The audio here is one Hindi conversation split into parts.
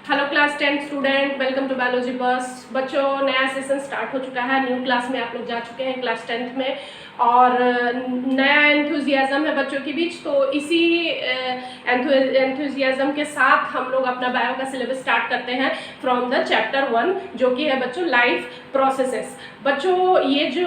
Hello class 10 student, welcome to biology बस। बच्चों, नया सेशन स्टार्ट हो चुका है। न्यू क्लास में आप लोग जा चुके हैं क्लास 10th में, और नया एंथुजियाज़म है बच्चों के बीच। तो इसी एंथुजियाज़म के साथ हम लोग अपना बायो का सिलेबस स्टार्ट करते हैं फ्रॉम द चैप्टर 1, जो कि है बच्चों लाइफ प्रोसेसेस। बच्चों, ये जो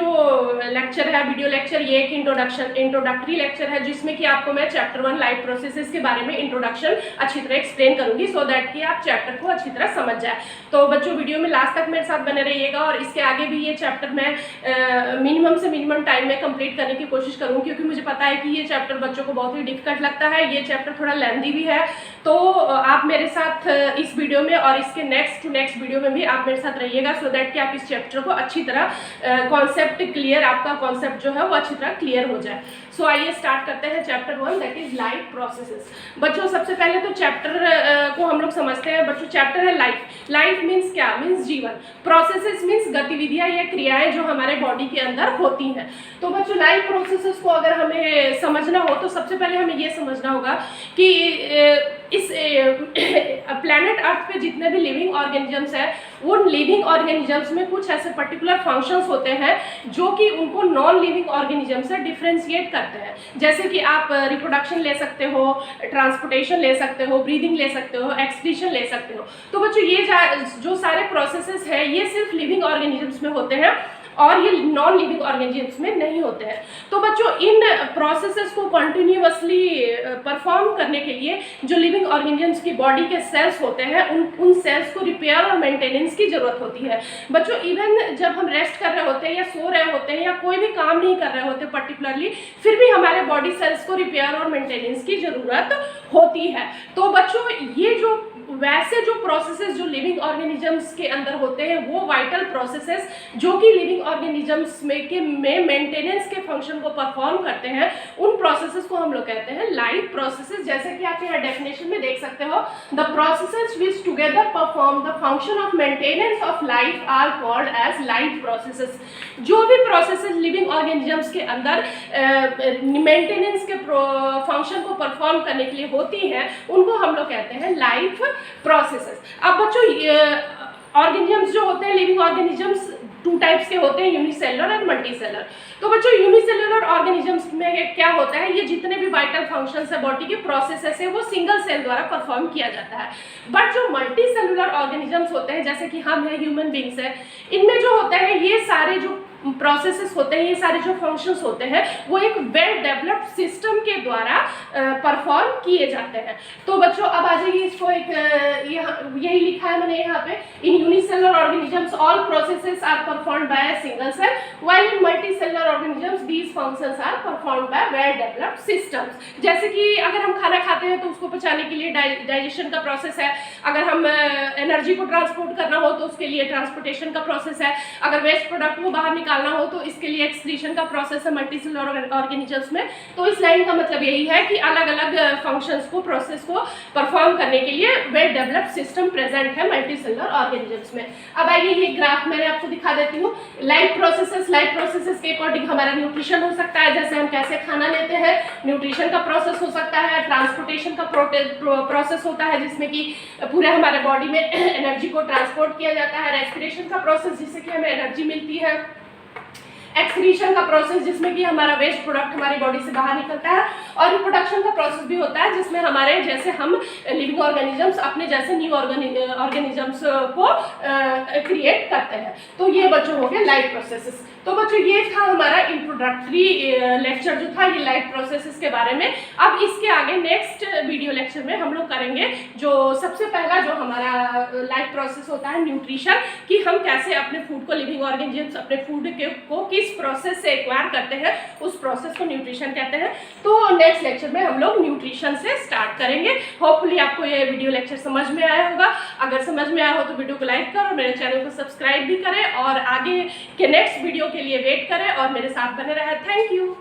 लेक्चर है, वीडियो लेक्चर, ये एक इंट्रोडक्टरी लेक्चर है, जिसमें कि आपको मैं चैप्टर 1 लाइफ प्रोसेसेस के बारे में इंट्रोडक्शन अच्छी तरह एक्सप्लेन करूंगी, सो दैट कि आप चैप्टर को अच्छी तरह समझ जाए। तो बच्चों, वीडियो में लास्ट तक मेरे साथ बने रहिएगा, और इसके आगे भी ये चैप्टर मैं मिनिमम से मिनिमम टाइम में कंप्लीट करने की कोशिश करूँ, क्योंकि मुझे पता है कि ये चैप्टर बच्चों को बहुत ही डिफिकल्ट लगता है। ये चैप्टर थोड़ा लेंथी भी है, तो आप मेरे साथ इस वीडियो में और इसके नेक्स्ट वीडियो में भी आप मेरे साथ रहिएगा, सो दैट कि आप इस चैप्टर को अच्छी तरह कॉन्सेप्ट क्लियर, आपका कॉन्सेप्ट जो है वो अच्छी तरह क्लियर हो जाए। सो आइए स्टार्ट करते हैं chapter 1, that is life processes. बच्चों, सबसे पहले तो चैप्टर को हम लोग समझते हैं। बच्चों, चैप्टर है लाइफ। लाइफ मीन्स क्या? मीन्स जीवन। प्रोसेसेस मीन्स गतिविधियां या क्रियाएं जो हमारे बॉडी के अंदर होती हैं। तो बच्चों, लाइफ प्रोसेसेस को अगर हमें समझना हो तो सबसे पहले हमें ये समझना होगा कि इस प्लैनेट अर्थ पे जितने भी लिविंग ऑर्गेनिजम्स हैं, वो लिविंग ऑर्गेनिजम्स में कुछ ऐसे पर्टिकुलर फंक्शंस होते हैं जो कि उनको नॉन लिविंग ऑर्गेनिजम से डिफ्रेंशिएट करते हैं। जैसे कि आप रिप्रोडक्शन ले सकते हो, ट्रांसपोर्टेशन ले सकते हो, ब्रीदिंग ले सकते हो, एक्सक्रीशन ले सकते हो। तो बच्चों, ये जो सारे प्रोसेसेस हैं, ये सिर्फ लिविंग ऑर्गेनिजम्स में होते हैं और ये नॉन लिविंग ऑर्गेनिजम्स में नहीं होते हैं। तो बच्चों, इन प्रोसेसेस को कंटिन्यूअसली परफॉर्म करने के लिए जो लिविंग ऑर्गेनिजम्स की बॉडी के सेल्स होते हैं, उन सेल्स को रिपेयर और मेंटेनेंस की जरूरत होती है। बच्चों, इवन जब हम रेस्ट कर रहे होते हैं या सो रहे होते हैं या कोई भी काम नहीं कर रहे होते पर्टिकुलरली, फिर भी हमारे बॉडी सेल्स को रिपेयर और मेंटेनेंस की जरूरत होती है। तो बच्चों, ये जो वैसे जो प्रोसेसेस जो लिविंग ऑर्गेनिजम्स के अंदर होते हैं, वो वाइटल प्रोसेसेस जो कि लिविंग ऑर्गेनिजम्स में मेंटेनेंस के फंक्शन को परफॉर्म करते हैं, उन प्रोसेसेस को हम लोग कहते हैं लाइफ प्रोसेसेस। जैसे कि आप यहाँ डेफिनेशन में देख सकते हो, the processes which together perform the function of maintenance of life are called as life processes. जो भी प्रोसेसेस लिविंग ऑर्गेनिजम्स के अंदर मेंटेनेंस के फंक्शन को परफॉर्म करने के लिए होती हैं, उनको हम लोग कहते हैं लाइफ प्रोसेसेस। अब बच्चों, ऑर्गेनिजम्स जो होते हैं, लिविंग ऑर्गेनिजम्स टू टाइप्स के होते हैं, यूनिसेलुलर एंड मल्टीसेलुलर। तो बच्चों, यूनिसेलुलर ऑर्गेनिजम्स में क्या होता है, ये जितने भी वाइटल फंक्शंस है, बॉडी के प्रोसेसेस है, वो सिंगल सेल द्वारा परफॉर्म किया जाता है। बट जो मल्टीसेलुलर ऑर्गेनिजम्स होते हैं, जैसे कि हम है, ह्यूमन बींग्स है, इनमें जो होता है, ये सारे जो प्रोसेसेस होते हैं, ये सारे जो फंक्शंस होते हैं, वो एक वेल डेवलप्ड सिस्टम के द्वारा परफॉर्म किए जाते हैं। तो बच्चों, अब आ जाइए, इसको एक यही लिखा है मैंने यहाँ पे, in unicellular organisms all processes are performed by a single cell, while in multicellular organisms these functions are performed by well developed systems. जैसे कि अगर हम खाना खाते हैं तो उसको पचाने के लिए डाइजेशन का प्रोसेस है। अगर हम एनर्जी को ट्रांसपोर्ट करना हो तो उसके लिए ट्रांसपोर्टेशन का प्रोसेस है। अगर वेस्ट प्रोडक्ट को बाहर निकालना हो तो इसके लिए एक्सक्रीशन का प्रोसेस है मल्टीसेलुलर ऑर्गेनिजम्स में। तो इस लाइन का मतलब यही है कि अलग अलग फंक्शंस को, प्रोसेस को परफॉर्म करने के लिए वेल डेवलप्ड सिस्टम प्रेजेंट है मल्टीसेलुलर ऑर्गेनिजम्स में। अब आइए, ये ग्राफ मैंने आपको दिखा देती हूँ। लाइफ प्रोसेसेस के अकॉर्डिंग हमारा न्यूट्रिशन हो सकता है, जैसे हम कैसे खाना लेते हैं, न्यूट्रिशन का प्रोसेस हो सकता है। ट्रांसपोर्टेशन का प्रोसेस होता है, जिसमें कि पूरे हमारे बॉडी में एनर्जी को ट्रांसपोर्ट किया जाता है। रेस्पिरेशन का प्रोसेस, जिससे कि हमें एनर्जी मिलती है। एक्सक्रीशन का प्रोसेस, जिसमें कि हमारा वेस्ट प्रोडक्ट हमारी बॉडी से बाहर निकलता है। और रिप्रोडक्शन का प्रोसेस भी होता है, जिसमें हमारे जैसे हम लिविंग ऑर्गेनिजम्स अपने जैसे न्यू ऑर्गेनिजम्स को क्रिएट करते हैं। तो ये बच्चों हो गए लाइफ प्रोसेसेस। तो बच्चों, ये था हमारा इंट्रोडक्टरी लेक्चर जो था, ये लाइफ प्रोसेसेस के बारे में। अब इसके आगे नेक्स्ट वीडियो लेक्चर में हम लोग करेंगे जो सबसे पहला जो हमारा लाइफ प्रोसेस होता है, न्यूट्रिशन, कि हम कैसे अपने फूड को, लिविंग ऑर्गेनिजम्स अपने फूड को किस प्रोसेस से एक्वायर करते हैं, उस प्रोसेस को न्यूट्रिशन कहते हैं। तो नेक्स्ट लेक्चर में हम लोग न्यूट्रिशन से स्टार्ट करेंगे। होपफुली आपको ये वीडियो लेक्चर समझ में आया होगा। अगर समझ में आया हो तो वीडियो को लाइक करो, मेरे चैनल को सब्सक्राइब भी करें, और आगे के नेक्स्ट वीडियो के लिए वेट करें और मेरे साथ बने रहे। Thank you.